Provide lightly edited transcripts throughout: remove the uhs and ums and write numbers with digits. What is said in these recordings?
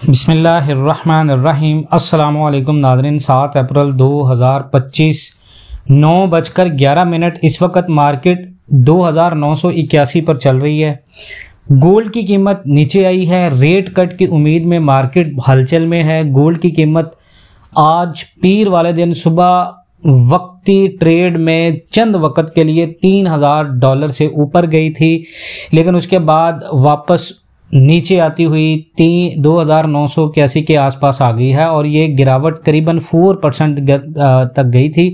बिस्मिल्लाहिर्रहमानिर्रहीम। अस्सलामुअलैकुम नाज़रीन। 7 अप्रैल 2025 9:11 इस वक्त मार्केट 2981 पर चल रही है। गोल्ड की कीमत नीचे आई है। रेट कट की उम्मीद में मार्केट हलचल में है। गोल्ड की कीमत आज पीर वाले दिन सुबह वक्ती ट्रेड में चंद वक्त के लिए $3000 से ऊपर गई थी, लेकिन उसके बाद वापस नीचे आती हुई 2981 के आसपास आ गई है और ये गिरावट करीबन 4% तक गई थी।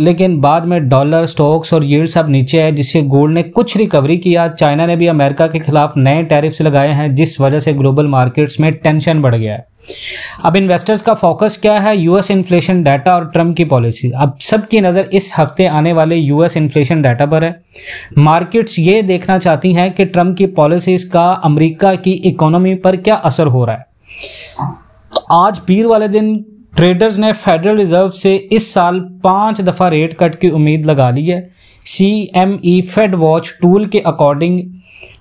लेकिन बाद में डॉलर, स्टॉक्स और यील्ड सब नीचे है, जिससे गोल्ड ने कुछ रिकवरी किया। चाइना ने भी अमेरिका के खिलाफ नए टैरिफ्स लगाए हैं, जिस वजह से ग्लोबल मार्केट्स में टेंशन बढ़ गया है। अब इन्वेस्टर्स का फोकस क्या है? यूएस इन्फ्लेशन डाटा और ट्रम्प की पॉलिसी। अब सबकी नज़र इस हफ्ते आने वाले यूएस इन्फ्लेशन डाटा पर है। मार्केट्स ये देखना चाहती हैं कि ट्रम्प की पॉलिसीज का अमेरिका की इकोनॉमी पर क्या असर हो रहा है। तो आज पीर वाले दिन ट्रेडर्स ने फेडरल रिजर्व से इस साल 5 दफ़ा रेट कट की उम्मीद लगा ली है। CME फेड वॉच टूल के अकॉर्डिंग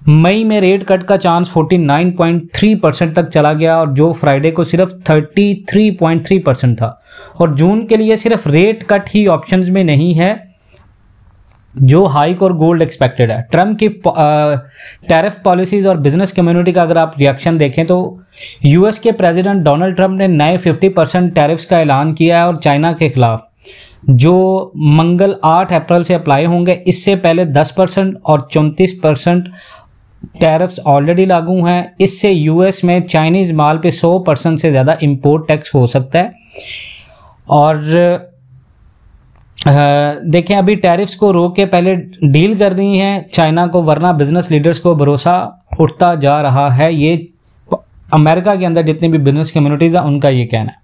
मई में रेट कट का चांस 49.3% तक चला गया, और जो फ्राइडे को सिर्फ 33.3% था। और जून के लिए सिर्फ रेट कट ही ऑप्शंस में नहीं है, जो हाइक और गोल्ड एक्सपेक्टेड है। ट्रम्प की टैरिफ पॉलिसीज और बिजनेस कम्युनिटी का अगर आप रिएक्शन देखें तो यूएस के प्रेसिडेंट डोनाल्ड ट्रम्प ने नए 50% टैरिफ्स का ऐलान किया है और चाइना के खिलाफ, जो मंगल 8 अप्रैल से अप्लाई होंगे। इससे पहले 10% और 34% टैरिफ्स ऑलरेडी लागू हैं। इससे यूएस में चाइनीज माल पे 100% से ज़्यादा इंपोर्ट टैक्स हो सकता है। और देखें, अभी टैरिफ्स को रोक के पहले डील कर रही हैं चाइना को, वरना बिजनेस लीडर्स को भरोसा उठता जा रहा है। ये अमेरिका के अंदर जितनी भी बिजनेस कम्युनिटीज़ हैं उनका ये कहना है।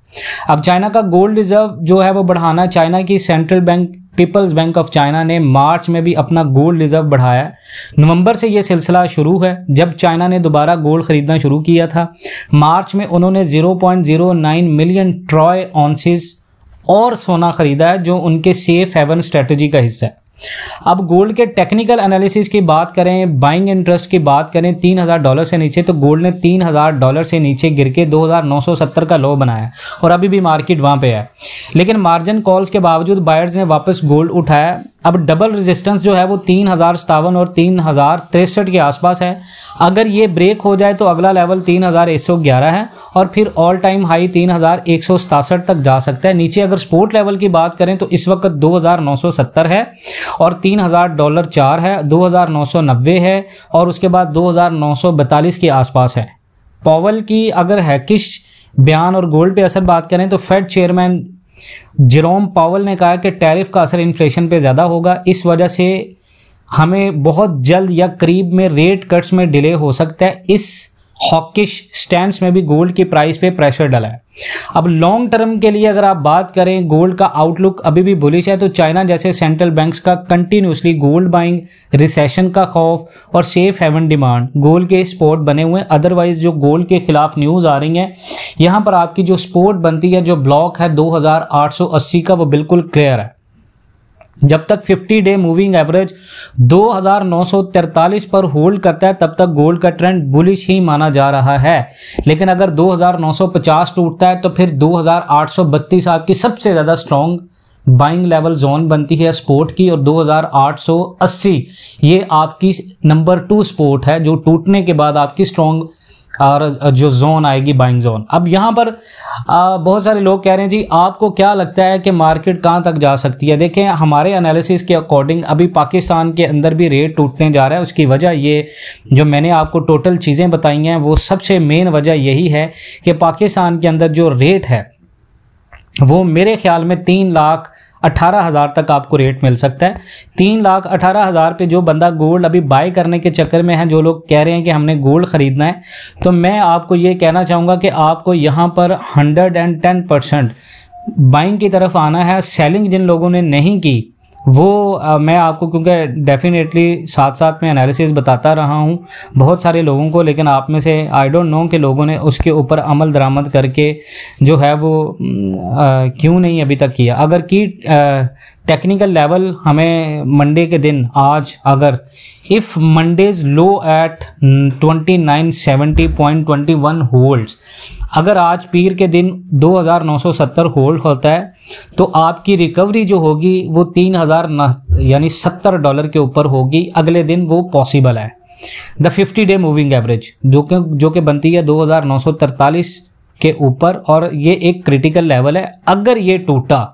अब चाइना का गोल्ड रिजर्व जो है वो बढ़ाना, चाइना की central bank Peoples Bank of China ने मार्च में भी अपना गोल्ड रिजर्व बढ़ाया। नवंबर से ये सिलसिला शुरू है, जब चाइना ने दोबारा गोल्ड खरीदना शुरू किया था। मार्च में उन्होंने 0.09 मिलियन ट्रॉय ऑन्सेस और सोना खरीदा है, जो उनके सेफ हेवन स्ट्रेटजी का हिस्सा है। अब गोल्ड के टेक्निकल एनालिसिस की बात करें, बाइंग इंटरेस्ट की बात करें $3000 से नीचे, तो गोल्ड ने $3000 से नीचे गिर के 2970 का लो बनाया और अभी भी मार्केट वहां पे है। लेकिन मार्जिन कॉल्स के बावजूद बायर्स ने वापस गोल्ड उठाया। अब डबल रेजिस्टेंस जो है वो 3057 और 3063 के आसपास है। अगर ये ब्रेक हो जाए तो अगला लेवल 3111 है और फिर ऑल टाइम हाई 3167 तक जा सकता है। नीचे अगर स्पोर्ट लेवल की बात करें तो इस वक्त 2970 है और $3000 4 है, 2990 है और उसके बाद 2942 के आसपास है। पॉवल की अगर हैकिश बयान और गोल्ड पे असर बात करें तो फेड चेयरमैन जेरोम पावल ने कहा कि टैरिफ का असर इन्फ्लेशन पे ज़्यादा होगा, इस वजह से हमें बहुत जल्द या करीब में रेट कट्स में डिले हो सकता है। इस हॉकिश स्टैंड्स में भी गोल्ड की प्राइस पे प्रेशर डाला है। अब लॉन्ग टर्म के लिए अगर आप बात करें, गोल्ड का आउटलुक अभी भी बुलिश है। तो चाइना जैसे सेंट्रल बैंक्स का कंटिन्यूसली गोल्ड बाइंग, रिसेशन का खौफ और सेफ हेवन डिमांड गोल्ड के स्पोर्ट बने हुए हैं। अदरवाइज जो गोल्ड के खिलाफ न्यूज आ रही हैं, यहां पर आपकी जो स्पोर्ट बनती है, जो ब्लॉक है 2880 का, वो बिल्कुल क्लियर है। जब तक 50 डे मूविंग एवरेज 2943 पर होल्ड करता है, तब तक गोल्ड का ट्रेंड बुलिश ही माना जा रहा है। लेकिन अगर 2950 टूटता है तो फिर 2832 आपकी सबसे ज्यादा स्ट्रॉन्ग बाइंग लेवल जोन बनती है स्पोर्ट की, और 2880 ये आपकी नंबर 2 स्पोर्ट है, जो टूटने के बाद आपकी स्ट्रॉन्ग और जो जोन आएगी बाइंग जोन। अब यहाँ पर बहुत सारे लोग कह रहे हैं जी आपको क्या लगता है कि मार्केट कहाँ तक जा सकती है। देखें, हमारे एनालिसिस के अकॉर्डिंग अभी पाकिस्तान के अंदर भी रेट टूटने जा रहा है। उसकी वजह ये जो मैंने आपको टोटल चीज़ें बताई हैं, वो सबसे मेन वजह यही है कि पाकिस्तान के अंदर जो रेट है वो मेरे ख्याल में 3,18,000 तक आपको रेट मिल सकता है। 3,18,000 पे जो बंदा गोल्ड अभी बाय करने के चक्कर में है, जो लोग कह रहे हैं कि हमने गोल्ड खरीदना है, तो मैं आपको ये कहना चाहूँगा कि आपको यहाँ पर 110% बाइंग की तरफ आना है। सेलिंग जिन लोगों ने नहीं की वो मैं आपको, क्योंकि डेफिनेटली साथ साथ में एनालिसिस बताता रहा हूँ बहुत सारे लोगों को, लेकिन आप में से आई डोंट नो कि लोगों ने उसके ऊपर अमल दरामद करके जो है वो क्यों नहीं अभी तक किया। अगर की टेक्निकल लेवल हमें मंडे के दिन आज अगर if Monday's low at 2970.21 holds, अगर आज पीर के दिन 2970 होल्ड होता है तो आपकी रिकवरी जो होगी वो 3000 यानी $70 के ऊपर होगी, अगले दिन वो पॉसिबल है। द 50 डे मूविंग एवरेज जो कि बनती है 2943 के ऊपर, और ये एक क्रिटिकल लेवल है। अगर ये टूटा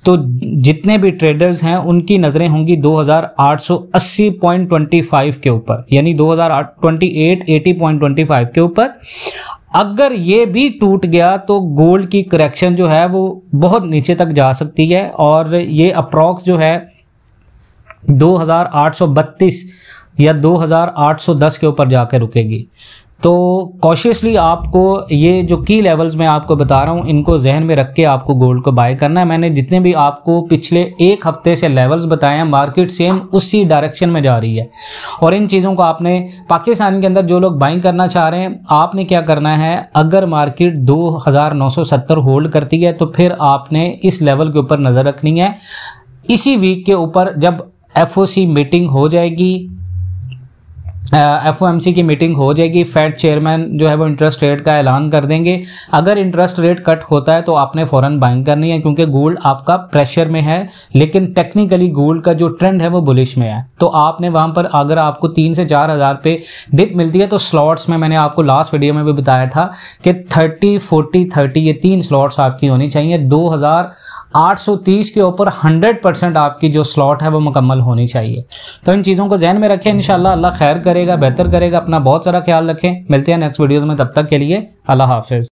तो जितने भी ट्रेडर्स हैं उनकी नज़रें होंगी 2880.25 के ऊपर, यानी 2880.25 के ऊपर। अगर ये भी टूट गया तो गोल्ड की करेक्शन जो है वो बहुत नीचे तक जा सकती है, और ये अप्रॉक्स जो है 2832 या 2810 के ऊपर जाकर रुकेगी। तो कॉशियसली आपको ये जो की लेवल्स मैं आपको बता रहा हूँ इनको जहन में रख के आपको गोल्ड को बाय करना है। मैंने जितने भी आपको पिछले एक हफ्ते से लेवल्स बताए हैं, मार्केट सेम उसी डायरेक्शन में जा रही है, और इन चीज़ों को आपने पाकिस्तान के अंदर जो लोग बाइंग करना चाह रहे हैं, आपने क्या करना है, अगर मार्केट 2970 होल्ड करती है तो फिर आपने इस लेवल के ऊपर नज़र रखनी है। इसी वीक के ऊपर जब FOC मीटिंग हो जाएगी, FOMC की मीटिंग हो जाएगी, फेड चेयरमैन जो है वो इंटरेस्ट रेट का ऐलान कर देंगे। अगर इंटरेस्ट रेट कट होता है तो आपने फ़ौरन बाइंग करनी है, क्योंकि गोल्ड आपका प्रेशर में है, लेकिन टेक्निकली गोल्ड का जो ट्रेंड है वो बुलिश में है। तो आपने वहाँ पर अगर आपको 3 से 4 हज़ार पे डिप मिलती है तो स्लॉट्स में, मैंने आपको लास्ट वीडियो में भी बताया था कि 30, 40, 30 ये 3 स्लॉट्स आपकी होनी चाहिए। 2830 के ऊपर 100% आपकी जो स्लॉट है वो मुकम्मल होनी चाहिए। तो इन चीज़ों को ध्यान में रखें, इंशाल्लाह अल्लाह खैर करेगा, बेहतर करेगा। अपना बहुत सारा ख्याल रखें। मिलते हैं नेक्स्ट वीडियोज़ में, तब तक के लिए अल्लाह हाफ़िज़।